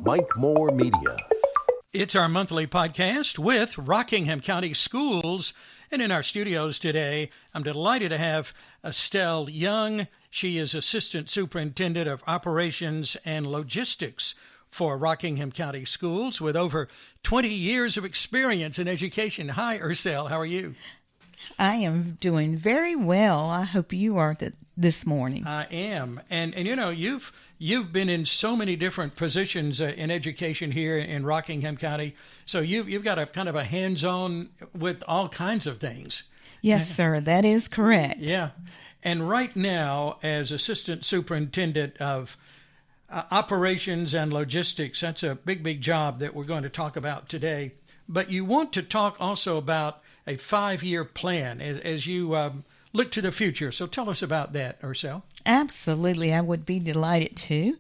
Mike Moore Media. It's our monthly podcast with Rockingham County Schools. And in our studios today, I'm delighted to have Estelle Young. She is Assistant Superintendent of Operations and Logistics for Rockingham County Schools with over 20 years of experience in education. Hi, Estelle. How are you? I am doing very well. I hope you are this morning. I am. And you know, you've been in so many different positions in education here in Rockingham County. So you've got a kind of a hands-on with all kinds of things. Yes, sir. That is correct. Yeah. And right now, as Assistant Superintendent of Operations and Logistics, that's a big job that we're going to talk about today. But you want to talk also about a 5-year plan as you look to the future. So tell us about that, Estelle. Absolutely. I would be delighted to.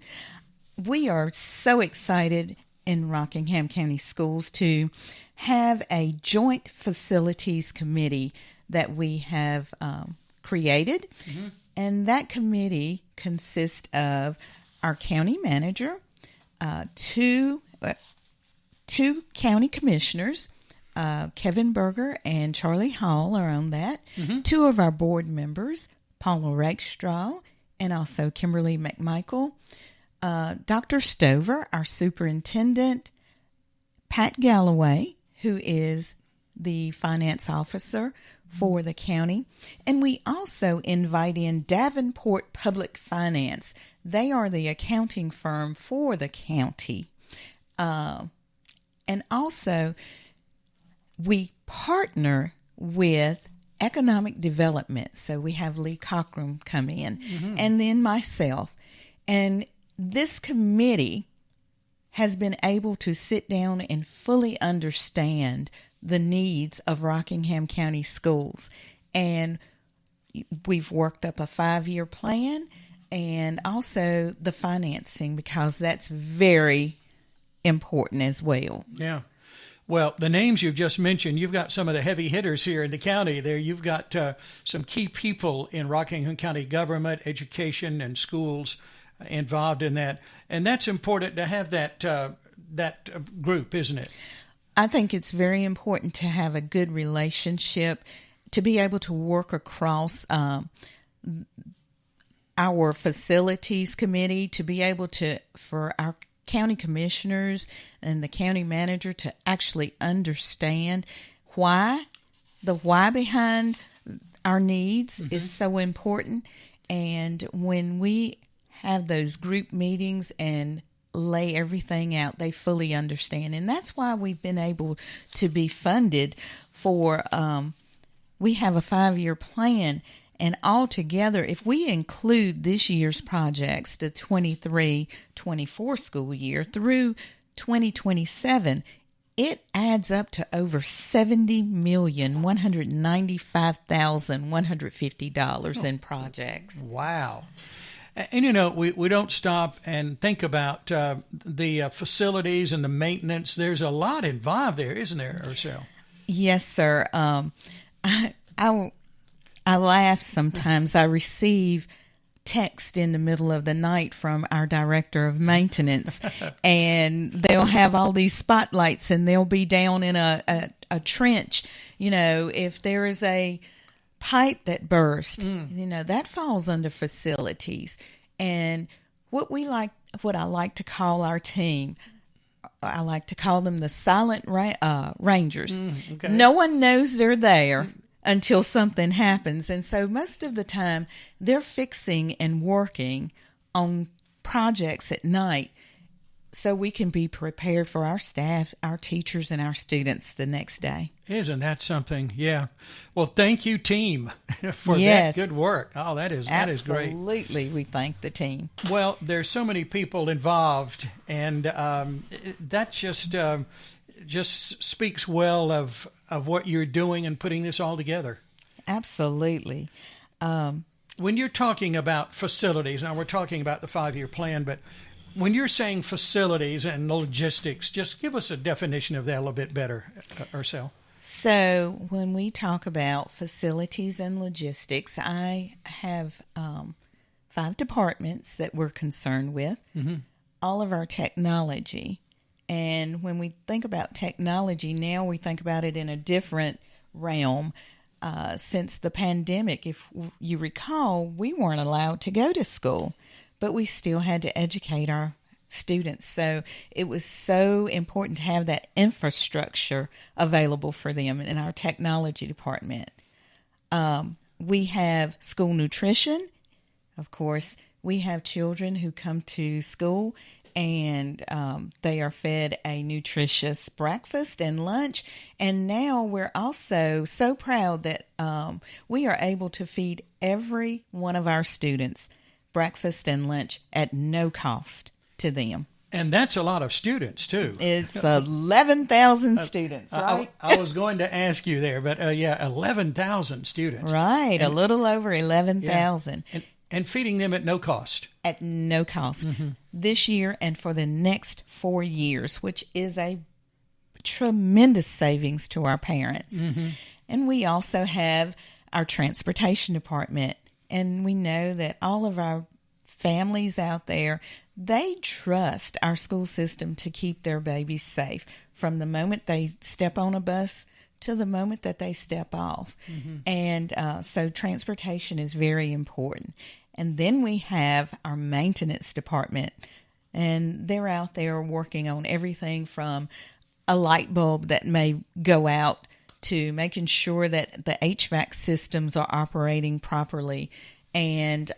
We are so excited in Rockingham County Schools to have a joint facilities committee that we have created. Mm-hmm. And that committee consists of our county manager, two county commissioners, Kevin Berger and Charlie Hall are on that. Mm-hmm. 2 of our board members, Paula Rakestraw and also Kimberly McMichael. Dr. Stover, our superintendent, Pat Galloway, who is the finance officer for the county. And we also invite in Davenport Public Finance. They are the accounting firm for the county. And also, we partner with economic development. So we have Lee Cochran come in, mm-hmm. and then myself. And this committee has been able to sit down and fully understand the needs of Rockingham County Schools. And we've worked up a 5-year plan and also the financing, because that's very important as well. Yeah. Well, the names you've just mentioned, you've got some of the heavy hitters here in the county there. You've got some key people in Rockingham County government, education, and schools involved in that. And that's important to have that group, isn't it? I think it's very important to have a good relationship, to be able to work across our facilities committee, to be able to, for our county commissioners and the county manager to actually understand the why behind our needs mm-hmm. is so important. And when we have those group meetings and lay everything out, they fully understand. And that's why we've been able to be funded for, we have a 5-year plan. And altogether, if we include this year's projects, the 23-24 school year through 2027, it adds up to over $70,195,150 in projects. Wow. And, you know, we don't stop and think about the facilities and the maintenance. There's a lot involved there, isn't there, Estelle? Yes, sir. I laugh sometimes. I receive text in the middle of the night from our director of maintenance, and they'll have all these spotlights, and they'll be down in a trench. You know, if there is a pipe that burst, you know, that falls under facilities. And what I like to call our team, I like to call them the silent rangers. Okay. No one knows they're there until something happens. And so most of the time, they're fixing and working on projects at night so we can be prepared for our staff, our teachers, and our students the next day. Isn't that something? Yeah. Well, thank you, team, for that good work. Oh, that is great. Absolutely. We thank the team. Well, there's so many people involved, and that just speaks well of what you're doing and putting this all together. Absolutely. When you're talking about facilities, now we're talking about the 5-year plan, but when you're saying facilities and logistics, just give us a definition of that a little bit better, Estelle. So when we talk about facilities and logistics, I have 5 departments that we're concerned with. Mm-hmm. all of our technology. And when we think about technology now, we think about it in a different realm. Since the pandemic, if you recall, we weren't allowed to go to school, but we still had to educate our students. So it was so important to have that infrastructure available for them in our technology department. We have school nutrition. Of course, we have children who come to school and they are fed a nutritious breakfast and lunch. And now we're also so proud that we are able to feed every one of our students breakfast and lunch at no cost to them. And that's a lot of students, too. It's 11,000 students, right? I was going to ask you there, but 11,000 students. Right, a little over 11,000. Yeah. And feeding them at no cost. At no cost. This year and for the next 4 years, which is a tremendous savings to our parents. And we also have our transportation department. And we know that all of our families out there, they trust our school system to keep their babies safe from the moment they step on a bus to the moment that they step off. And so transportation is very important. And then we have our maintenance department, and they're out there working on everything from a light bulb that may go out to making sure that the HVAC systems are operating properly. And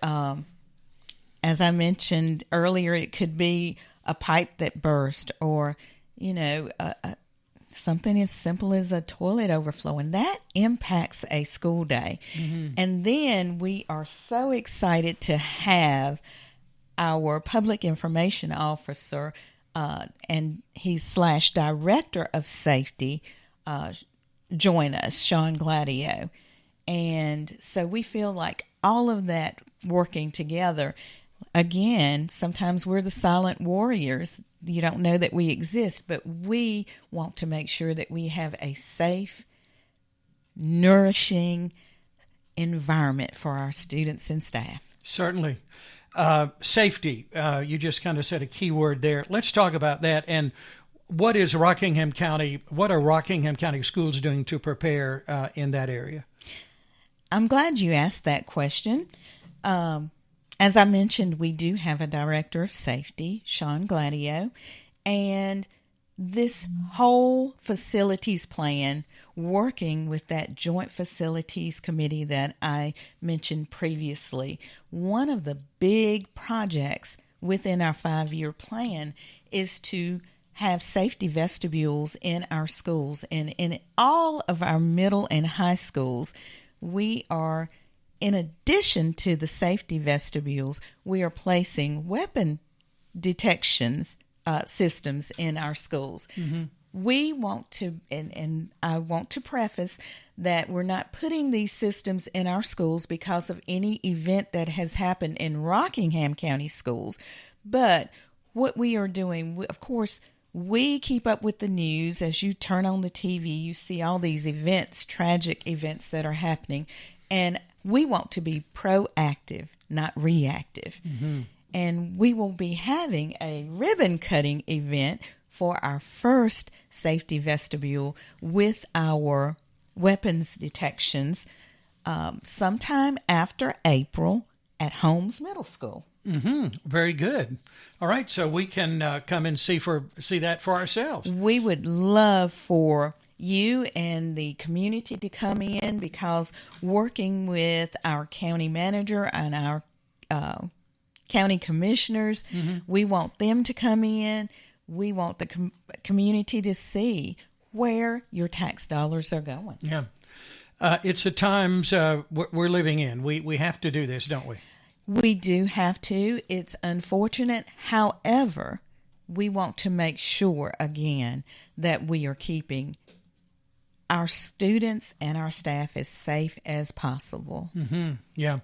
as I mentioned earlier, it could be a pipe that burst, or, something as simple as a toilet overflowing. That impacts a school day. And then we are so excited to have our public information officer, and he's / director of safety, join us, Sean Gladio. And so we feel like all of that working together, again, sometimes we're the silent warriors. You don't know that we exist, but we want to make sure that we have a safe, nourishing environment for our students and staff. Certainly. Safety, you just kind of said a key word there. Let's talk about that. And what are Rockingham County schools doing to prepare in that area? I'm glad you asked that question. As I mentioned, we do have a director of safety, Sean Gladio, and this whole facilities plan, working with that joint facilities committee that I mentioned previously, one of the big projects within our 5-year plan is to have safety vestibules in our schools. And in all of our middle and high schools, we are, in addition to the safety vestibules, we are placing weapon detections systems in our schools. We want to, and I want to preface that we're not putting these systems in our schools because of any event that has happened in Rockingham County schools. But what we are doing, of course, we keep up with the news. As you turn on the TV, you see all these events, tragic events that are happening. And we want to be proactive, not reactive. And we will be having a ribbon cutting event for our first safety vestibule with our weapons detections sometime after April at Holmes Middle School. Very good. All right, so we can come and see that for ourselves. We would love for you and the community to come in, because working with our county manager and our county commissioners, we want them to come in. We want the community to see where your tax dollars are going. Yeah. It's the times we're living in. We have to do this, don't we? We do have to. It's unfortunate. However, we want to make sure, again, that we are keeping our students and our staff as safe as possible. Yeah.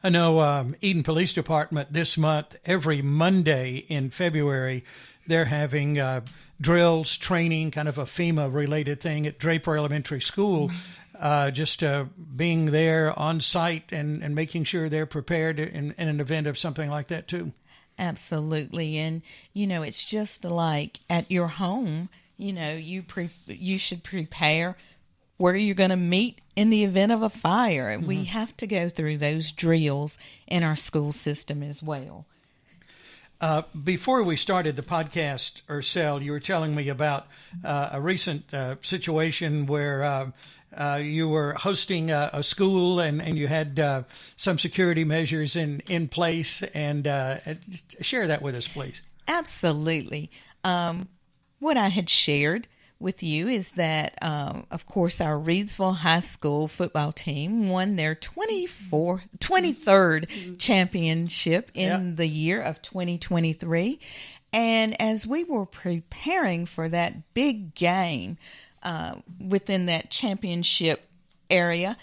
I know Eden Police Department this month, every Monday in February, they're having drills, training, kind of a FEMA-related thing at Draper Elementary School, just being there on site and making sure they're prepared in an event of something like that, too. Absolutely. And, it's just like at your home, you should prepare where you're going to meet in the event of a fire. Mm-hmm. We have to go through those drills in our school system as well. Before we started the podcast, Ursel, you were telling me about a recent situation where you were hosting a school and you had some security measures in place. And share that with us, please. Absolutely. What I had shared with you is that, of course, our Reidsville High School football team won their 23rd championship in the year of 2023. And as we were preparing for that big game within that championship area,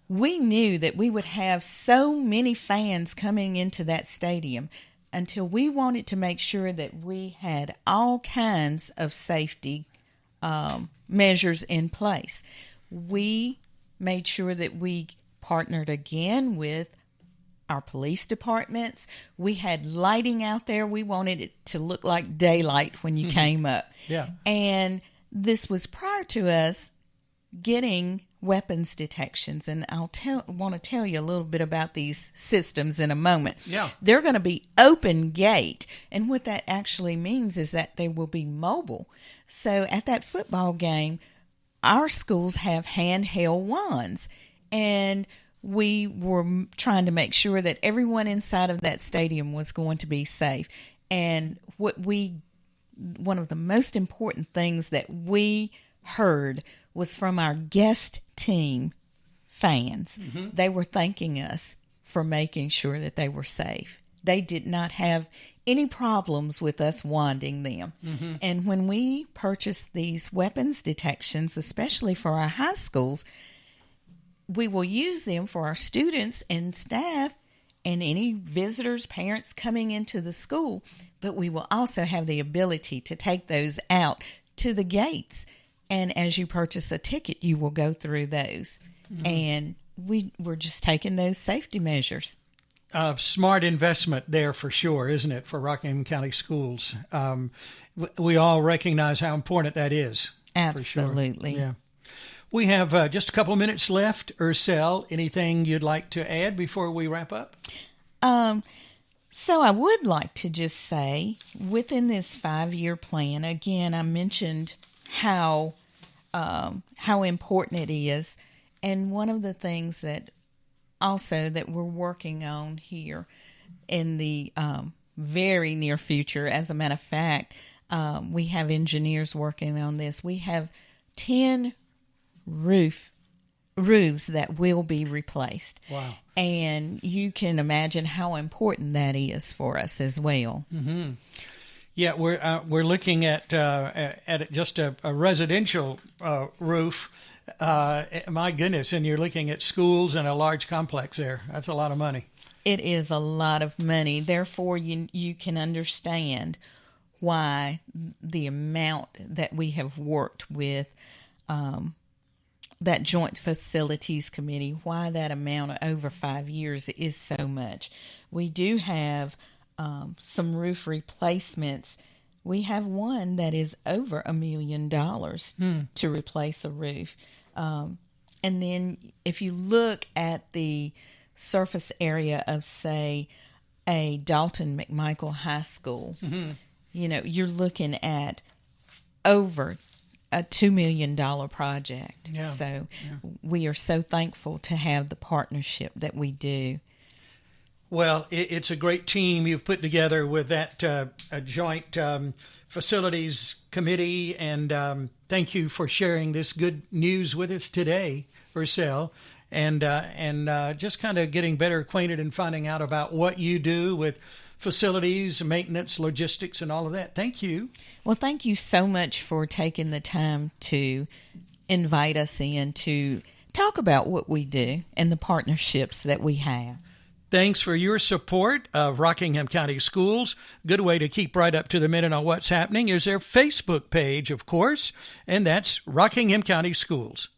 we knew that we would have so many fans coming into that stadium until we wanted to make sure that we had all kinds of safety measures in place. We made sure that we partnered again with our police departments. We had lighting out there. We wanted it to look like daylight when you came up. Yeah. And this was prior to us getting weapons detections. And want to tell you a little bit about these systems in a moment. Yeah. They're going to be open gate. And what that actually means is that they will be mobile. So at that football game, our schools have handheld wands. And we were trying to make sure that everyone inside of that stadium was going to be safe. And one of the most important things that we heard was from our guest team fans. Mm-hmm. They were thanking us for making sure that they were safe. They did not have any problems with us wanding them. Mm-hmm. And when we purchased these weapons detections, especially for our high schools, we will use them for our students and staff and any visitors, parents coming into the school. But we will also have the ability to take those out to the gates. And as you purchase a ticket, you will go through those. Mm-hmm. And we're just taking those safety measures. Smart investment there for sure, isn't it, for Rockingham County Schools? We all recognize how important that is. Absolutely. For sure. Yeah. We have just a couple of minutes left. Ursel, anything you'd like to add before we wrap up? So I would like to just say, within this 5-year plan, again, I mentioned how important it is. And one of the things that we're working on here in the very near future, as a matter of fact, we have engineers working on this. We have 10 roofs that will be replaced. Wow. And you can imagine how important that is for us as well. Mm-hmm. Yeah, we're looking at just a residential roof. My goodness, and you're looking at schools and a large complex there. That's a lot of money. It is a lot of money. Therefore, you can understand why the amount that we have worked with that Joint Facilities Committee, why that amount over 5 years is so much. We do have some roof replacements. We have one that is over $1 million to replace a roof. And then if you look at the surface area of, say, a Dalton McMichael High School, you're looking at over a $2 million project. Yeah. So we are so thankful to have the partnership that we do. Well, it's a great team you've put together with that joint facilities committee, and thank you for sharing this good news with us today, Ursel, and just kind of getting better acquainted and finding out about what you do with facilities, maintenance, logistics, and all of that. Thank you. Well, thank you so much for taking the time to invite us in to talk about what we do and the partnerships that we have. Thanks for your support of Rockingham County Schools. Good way to keep right up to the minute on what's happening is their Facebook page, of course, and that's Rockingham County Schools.